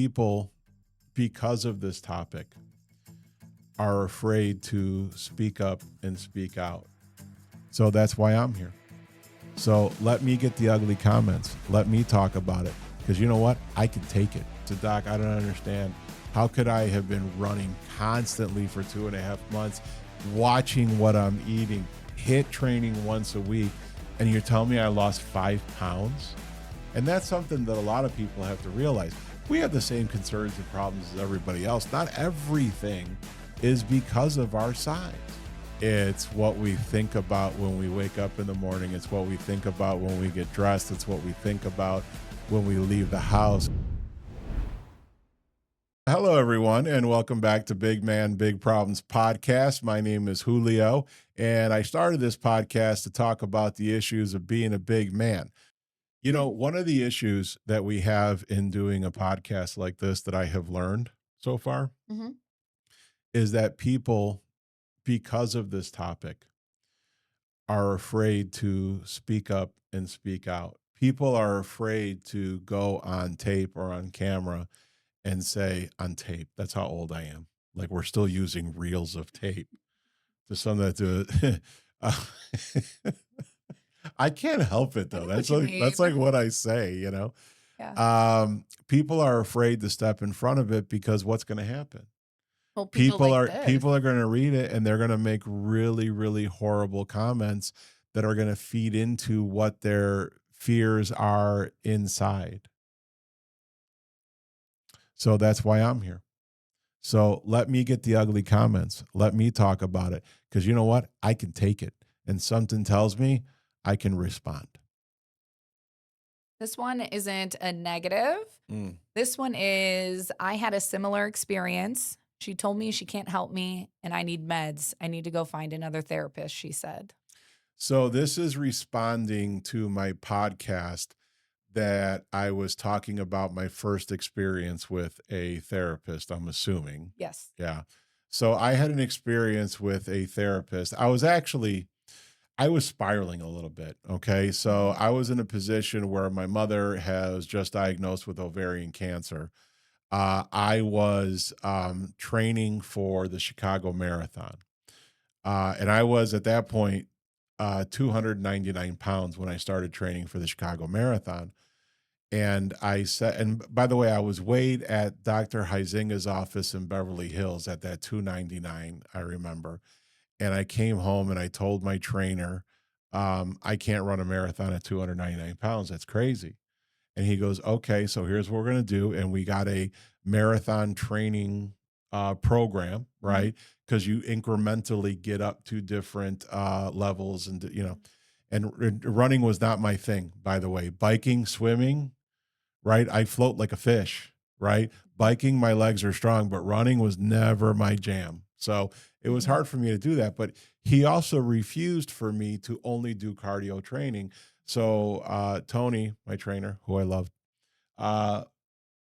people, because of this topic, are afraid to speak up and speak out. So that's why I'm here. So let me get the ugly comments. Let me talk about it. Because you know what? I can take it. So, Doc, I don't understand. How could I have been running constantly for 2.5 months, watching what I'm eating, hit training once a week, and you're telling me I lost 5 pounds? And that's something that a lot of people have to realize. We have the same concerns and problems as everybody else. Not everything is because of our size. It's what we think about when we wake up in the morning. It's what we think about when we get dressed. It's what we think about when we leave the house. Hello, everyone, and welcome back to Big Man, Big Problems podcast. My name is Julio, and I started this podcast to talk about the issues of being a big man. You know, one of the issues that we have in doing a podcast like this that I have learned so far Mhm. is that people, because of this topic, are afraid to speak up and speak out. People are afraid to go on tape or on camera and say, on tape, that's how old I am. Like we're still using reels of tape to some that do it. Uh, I can't help it I though. know what That's you like mean. what I say, you know. Yeah. People are afraid to step in front of it because what's going to happen? Well, people People like are this. people are going to read it and they're going to make really, really horrible comments that are going to feed into what their fears are inside. So that's why I'm here. So let me get the ugly comments. Let me talk about it. Because you know what? I can take it. And something tells me I can respond. This one isn't a negative. Mm. This one is I had a similar experience. She told me she can't help me and I need meds. I need to go find another therapist, she said. So this is responding to my podcast that I was talking about my first experience with a therapist, I'm assuming. Yes. Yeah. So I had an experience with a therapist. I was spiraling a little bit. Okay. So Mhm. I was in a position where my mother has just diagnosed with ovarian cancer. I was training for the Chicago Marathon. And I was at that point 299 pounds when I started training for the Chicago Marathon. And I said, and by the way, I was weighed at Dr. Huizinga's office in Beverly Hills at that 299, I remember. And I came home and I told my trainer, I can't run a marathon at 299 pounds. That's crazy. And he goes, okay, so here's what we're going to do. And we got a marathon training program, Mhm. right? Because you incrementally get up to different levels and, and running was not my thing, by the way. Biking, swimming, right? I float like a fish, right? Biking, my legs are strong, but running was never my jam. So it was Mhm. hard for me to do that. But he also refused for me to only do cardio training. So Tony, my trainer, who I love, uh,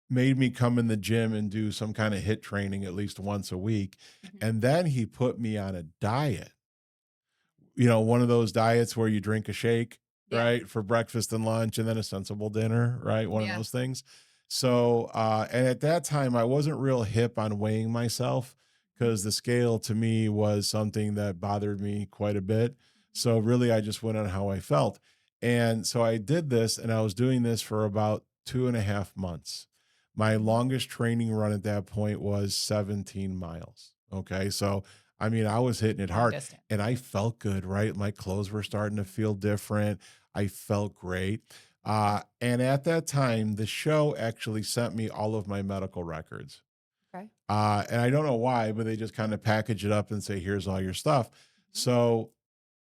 made me come in the gym and do some kind of hit training at least once a week. Mhm. And then he put me on a diet, you know, one of those diets where you drink a shake, Yeah. right, for breakfast and lunch and then a sensible dinner, right? One of Yeah. those things. So, and at that time, I wasn't real hip on weighing myself Mhm. because the scale to me was something that bothered me quite a bit. So, really, I just went on how I felt. And so I did this and I was doing this for about 2.5 months. My Mhm. longest training run at that point was 17 miles. Okay. So, I mean, I was hitting it Long hard distance. and I felt good, right? My clothes were starting to feel different. I felt great. And at that time, the show actually sent me all of my medical records. Okay. And I don't know why, but they just kind of package it up and say, here's all your stuff. Mhm. So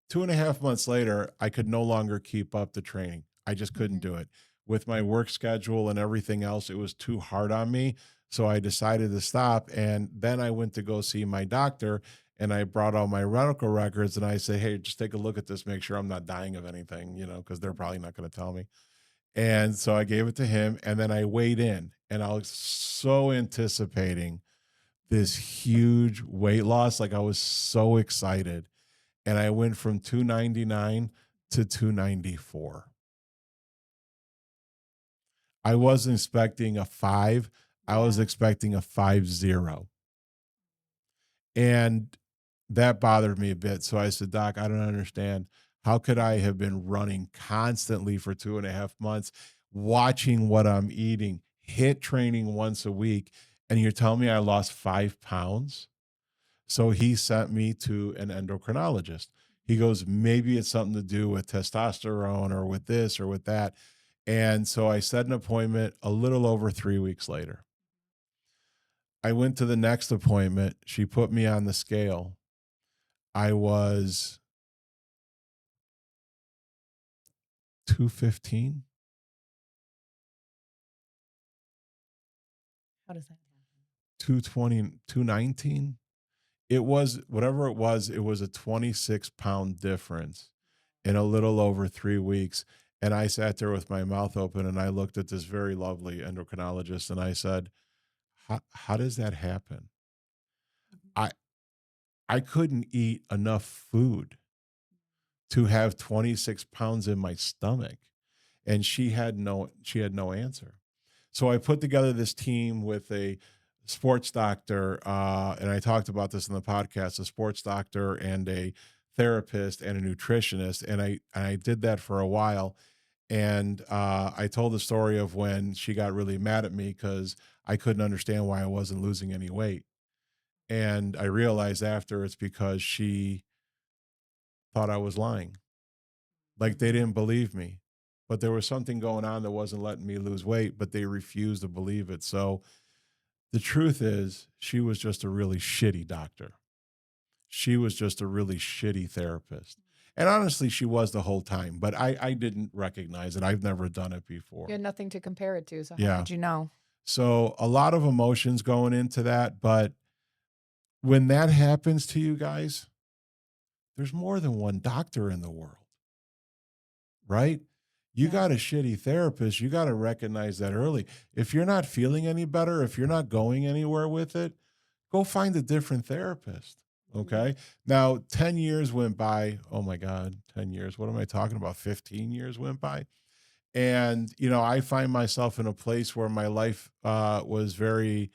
2.5 months later, I could no longer keep up the training. I just couldn't Mhm. do it. With my work schedule and everything else, it was too hard on me. So I decided to stop. And then I went to go see my doctor and I brought all my medical records and I said, hey, just take a look at this, make sure I'm not dying of anything, you know, because they're Mhm. probably not going to tell me. And so I gave it to him and then I weighed in and I was so anticipating this huge weight loss. Like I was so excited and I went from 299 to 294. I wasn't expecting a 5. I was Yeah. expecting a 5-0. And that bothered me a bit. So I said, Doc, I don't understand. How could I have been running constantly for 2.5 months, watching what I'm eating, hit training once a week, and you're telling me I lost 5 pounds? So he sent me to an endocrinologist. He goes, maybe it's something to do with testosterone or with this or with that. And so I set an appointment a little over 3 weeks later. I went to the next appointment. She put me on the scale. I was 215, How does that happen? 220, 219. It was whatever it was a 26-pound difference in a little over 3 weeks. And I sat there with my mouth open and I looked at this very lovely endocrinologist and I said, how does that happen? Mhm. I, I couldn't eat enough food to have 26 pounds in my stomach. And she had no answer. So I put together this team with a sports doctor, and I talked about this in the podcast, a sports doctor and a therapist and a nutritionist. And I did that for a while. And I told the story of when she got really mad at me because I couldn't understand why I wasn't losing any weight. And I realized after it's because she thought I was lying. Like they Mhm. didn't believe me. But there was something going on that wasn't letting me lose weight, but they refused to believe it. So the truth is, she was just a really shitty doctor. She was just a really shitty therapist. And honestly, she was the whole time, but I didn't recognize it. I've never done it You before. had nothing to compare it to, so how Yeah. could you know? So a lot of emotions going into that. But when that happens to you guys, there's more than one doctor in the world, right? You Yeah. got a shitty therapist. You got to recognize that early. If you're not feeling any better, if you're not going anywhere with it, go find a different therapist. Mhm. Okay. Now, 10 years went by. Oh my God, 10 years. What am I talking about? 15 years went by. And, I find myself in a place where my life was very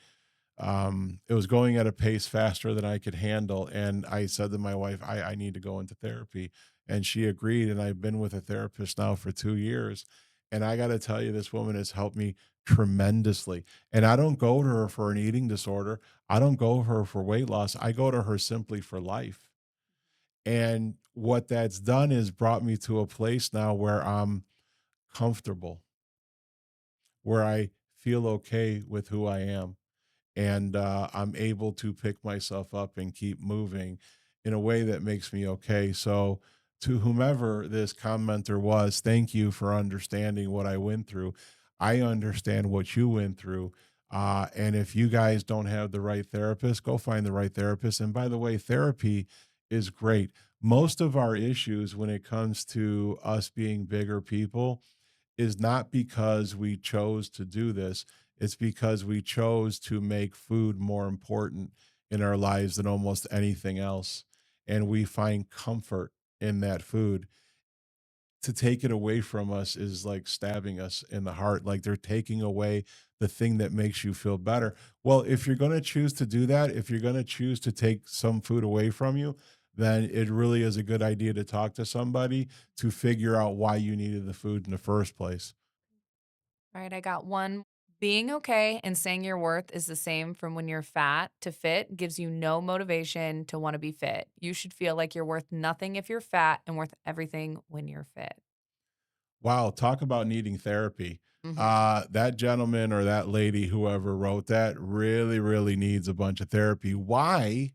it was going at a pace faster than I could handle. And I said to my wife, I need to go into therapy. And she agreed. And I've been with a therapist now for 2 years. And I got to tell you, this woman has helped me tremendously. And I don't go to her for an eating disorder. I don't go to her for weight loss. I go to her simply for life. And what that's done is brought me to a place now where I'm comfortable, where I feel okay with who I am and I'm able to pick myself up and keep moving in a way that makes me okay. So, to whomever this commenter was, thank you for understanding what I went through. I understand what you went through. And if you guys don't have the right therapist, go find the right therapist. And by the way, therapy is great. Most of our issues when it comes to us being bigger people is not because we chose to do this. It's because we chose to make food more important in our lives than almost anything else. And we find comfort in that food. To take it away from us is like stabbing us in the heart. Like they're taking away the thing that makes you feel better. Well, if you're going to choose to do that, if you're going to choose to take some food away from you, then it really is a good idea to talk to somebody to figure out why you needed the food in the first place. All right, I got one. Being okay and saying your worth is the same from when you're fat to fit gives you no motivation to want to be fit. You should feel like you're worth nothing if you're fat and worth everything when you're fit. Wow, talk about needing therapy. Mhm. That gentleman or that lady, whoever wrote that, really, really needs a bunch of therapy. Why?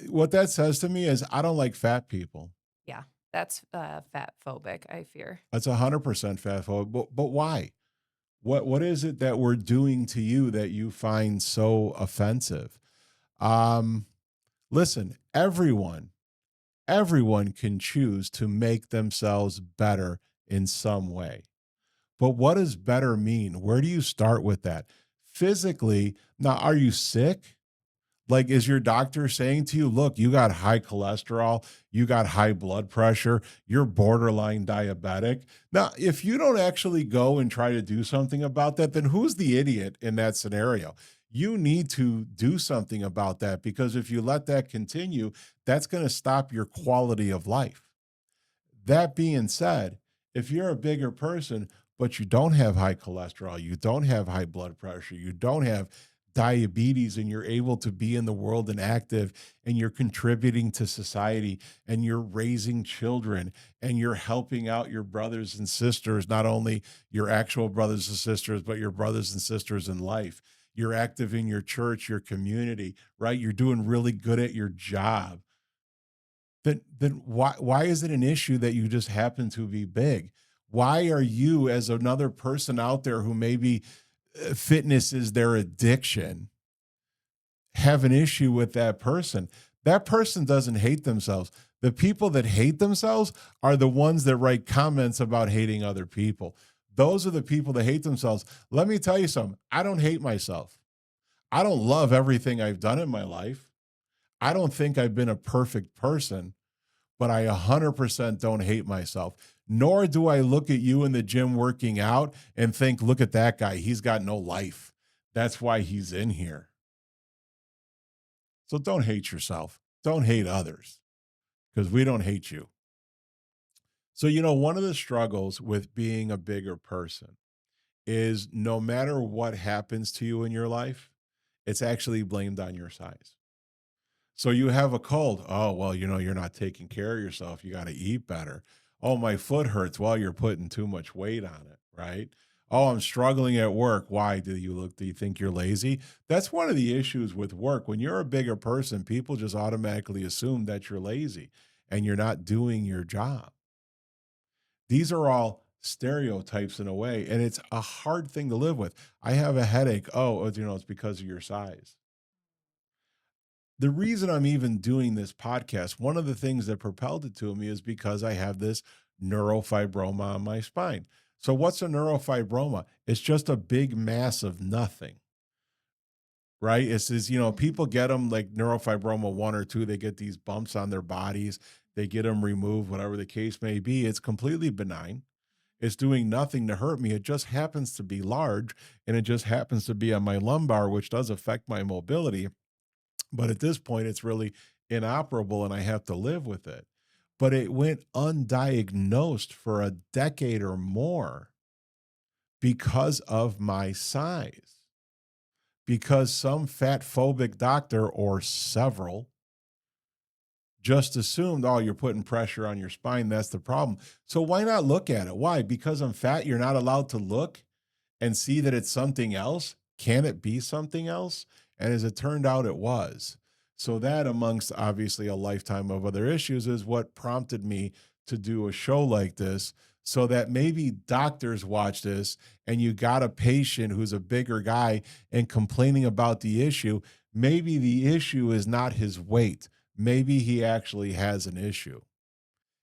What that says to me is I don't like fat people. Yeah, that's fat phobic, I fear. That's 100% fat phobic. But why? What is it that we're doing to you that you find so offensive? Um, Listen, everyone can choose to make themselves better in some way. But what does better mean? Where do you start with that? Physically, now are you sick? Like, is your doctor saying to you, look, you got high cholesterol, you got high blood pressure, you're borderline diabetic? Now, if you don't actually go and try to do something about that, then who's the idiot in that scenario? You need to do something about that, because if you let that continue, that's going to stop your quality of life. That being said, if you're a bigger person, but you don't have high cholesterol, you don't have high blood pressure, you don't have diabetes, and you're able to be in the world and active, and you're contributing to society, and you're raising children, and you're helping out your brothers and sisters, not only your actual brothers and sisters, but your brothers and sisters in life. You're active in your church, your community, right? You're doing really good at your job. Then why is it an issue that you just happen to be big? Why are you, as another person out there who maybe fitness is their addiction, have an issue with that person? That person doesn't hate themselves. The people that hate themselves are the ones that write comments about hating other people. Those are the people that hate themselves. Let me tell you something. I don't hate myself. I don't love everything I've done in my life. I don't think I've been a perfect person, but I 100% don't hate myself. Nor do I look at you in the gym working out and think, look at that guy. He's got no life. That's why he's in here. So don't hate yourself. Don't hate others, because we don't hate you. So, one of the struggles with being a bigger person is no matter what happens to you in your life, it's actually blamed on your size. So you have a cold. Oh, well, you're not taking care of yourself. You got to eat better. Oh, my foot hurts. Well, you're putting too much weight on it, right? Oh, I'm struggling at work. Why do you think you're lazy? That's one of the issues with work. When you're a bigger person, people just automatically assume that you're lazy and you're not doing your job. These are all stereotypes in a way, and it's a hard thing to live with. I have a headache. Oh, it's because of your size. The reason I'm even doing this podcast, one of the things that propelled it to me is because I have this neurofibroma on my spine. So, what's a neurofibroma? It's just a big mass of nothing, right? It's says, Mhm. people get them like neurofibroma one or two, they get these bumps on their bodies, they get them removed, whatever the case may be. It's completely benign. It's doing nothing to hurt me. It just happens to be large, and it just happens to be on my lumbar, which does affect my mobility. But at this point, it's really inoperable and I have to live with it. But it went undiagnosed for a decade or more because of my size, because some fat phobic doctor or several just assumed, oh, you're putting pressure on your spine. That's the problem. So why not look at it? Why? Because I'm fat, you're not allowed to look and see that it's something else? Can it be something else? And as it turned out, it was. So, that, amongst obviously a lifetime of other issues, is what prompted me to do a show like this, so that maybe doctors watch this and you got a patient who's a bigger guy and complaining about the issue. Maybe the issue is not his weight. Maybe he actually has an issue.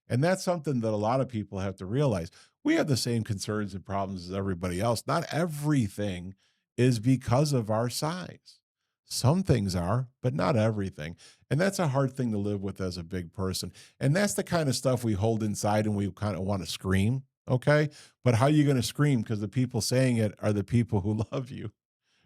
And that's something that a lot of people have to realize. We have the same concerns and problems as everybody else. Not everything is because of our size. Some things are, but not everything. And that's a hard thing to live with as a big person. And that's the kind of stuff we hold inside and we kind of want to scream. Okay. But how are you going to scream? Because the people saying it are the people who love you,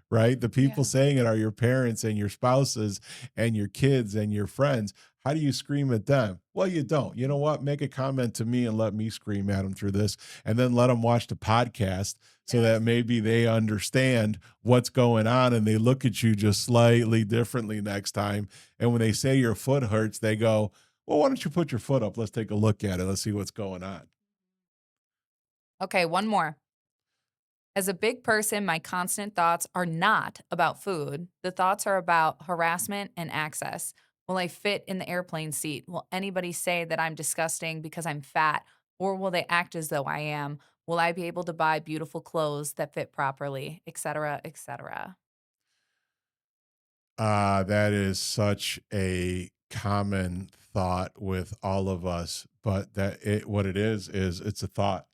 right? The people Yeah. saying it are your parents and your spouses and your kids and your friends. How do you scream at them? Well, you don't. You know what? Make a comment to me and let me scream at them through this, and then let them watch the podcast so that Yes. maybe they understand what's going on and they look at you just slightly differently next time. And when they say your foot hurts, they go, well, why don't you put your foot up? Let's take a look at it. Let's see what's going on. Okay, one more. As a big person, my constant thoughts are not about food. The thoughts are about harassment and access. Will I fit in the airplane seat? Will anybody say that I'm disgusting because I'm fat? Or will they act as though I am? Will I be able to buy beautiful clothes that fit properly, et cetera, et cetera? That is such a common thought with all of us, but what it is it's a thought.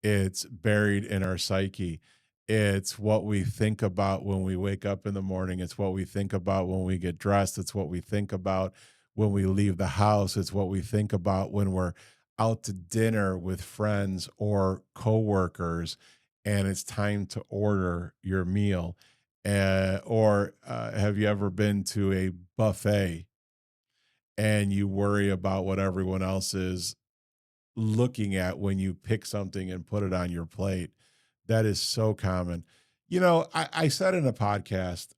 It's buried in our psyche. It's what we think about when we wake up in the morning. It's what we think about when we get dressed. It's what we think about when we leave the house. It's what we think about when we're out to dinner with friends or coworkers and it's time to order your meal. Or have you ever been to a buffet and you worry about what everyone else is looking at when you pick something and put it on your plate? That is so common. I said in a podcast,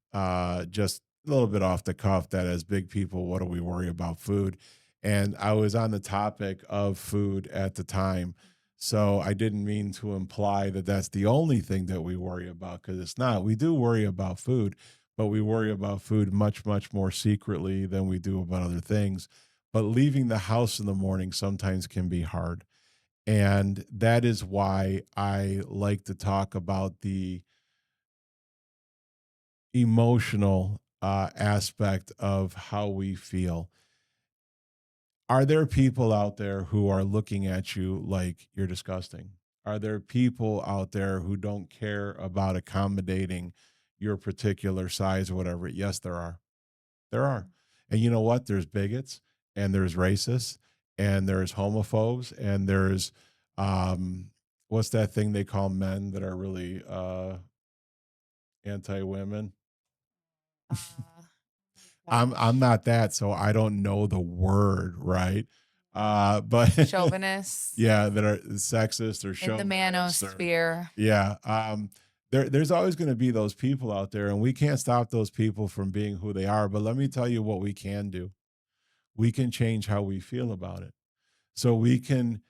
just a little bit off the cuff, that as big people, what do we worry about food? And I was on the topic of food at the time. So I didn't mean to imply that that's the only thing that we worry about, because it's not. We do worry about food, but we worry about food much, much more secretly than we do about other things. But leaving the house in the morning sometimes can be hard, and that is why I like to talk about the emotional aspect of how we feel. Are there people out there who are looking at you like you're disgusting? Are there people out there who don't care about accommodating your particular size or whatever? Yes, there are. There are. And you know what? There's bigots and there's racists and there's homophobes and there's what's that thing they call men that are really anti-women? Oh my I'm gosh. not that, so I don't know the word, right? But Chauvinists yeah, that are sexist or in the chauvinists or manosphere. yeah. There's always going to be those people out there, and we can't stop those people from being who they are. But let me tell you what we can do. We can change how we feel about it. So we can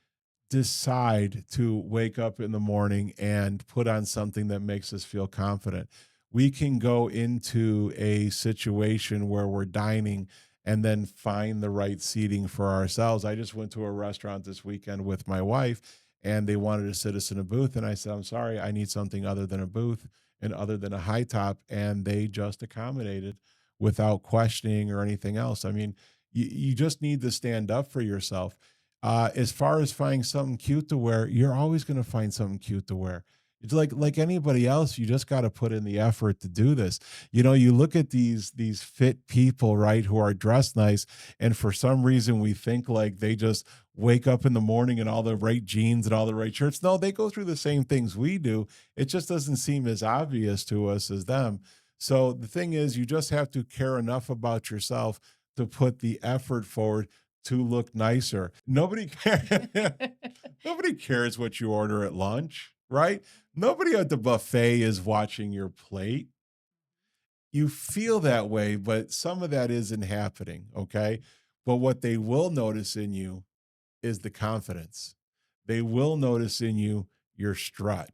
decide to wake up in the morning and put on something that makes us feel confident. We can go into a situation where we're dining and then find the right seating for ourselves. I just went to a restaurant this weekend with my wife and they wanted to sit us in a booth. And I said, I'm sorry, I need something other than a booth and other than a high top. And they just accommodated without questioning or anything else. I mean, you just need to stand up for yourself. As far as finding something cute to wear, you're always going to find something cute to wear. It's like anybody else, you just got to put in the effort to do this. You look at these fit people, right, who are dressed nice, and for some reason we think like they just wake up in the morning in all the right jeans and all the right shirts. No, they go through the same things we do. It just doesn't seem as obvious to us as them. So the thing is, you just have to care enough about yourself to put the effort forward to look nicer. Nobody cares. Nobody cares what you order at lunch, right? Nobody at the buffet is watching your plate. You feel that way, but some of that isn't happening, okay? But what they will notice in you is the confidence. They will notice in you your strut.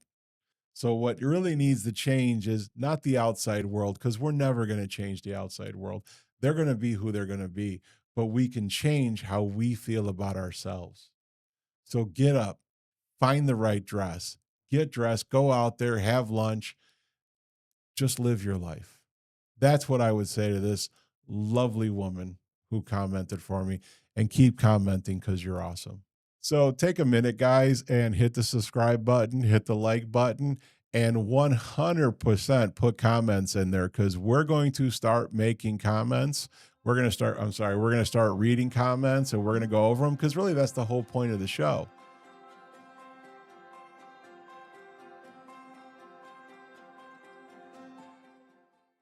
So what really needs to change is not the outside world, because we're never going to change the outside world. They're going to be who they're going to be, but we can change how we feel about ourselves. So get up, find the right dress, get dressed, go out there, have lunch, just live your life. That's what I would say to this lovely woman who commented for me, and keep commenting because you're awesome. So take a minute, guys, and hit the subscribe button, hit the like button, and 100% put comments in there, because we're going to start making comments. We're going to start reading comments and we're going to go over them, because really that's the whole point of the show.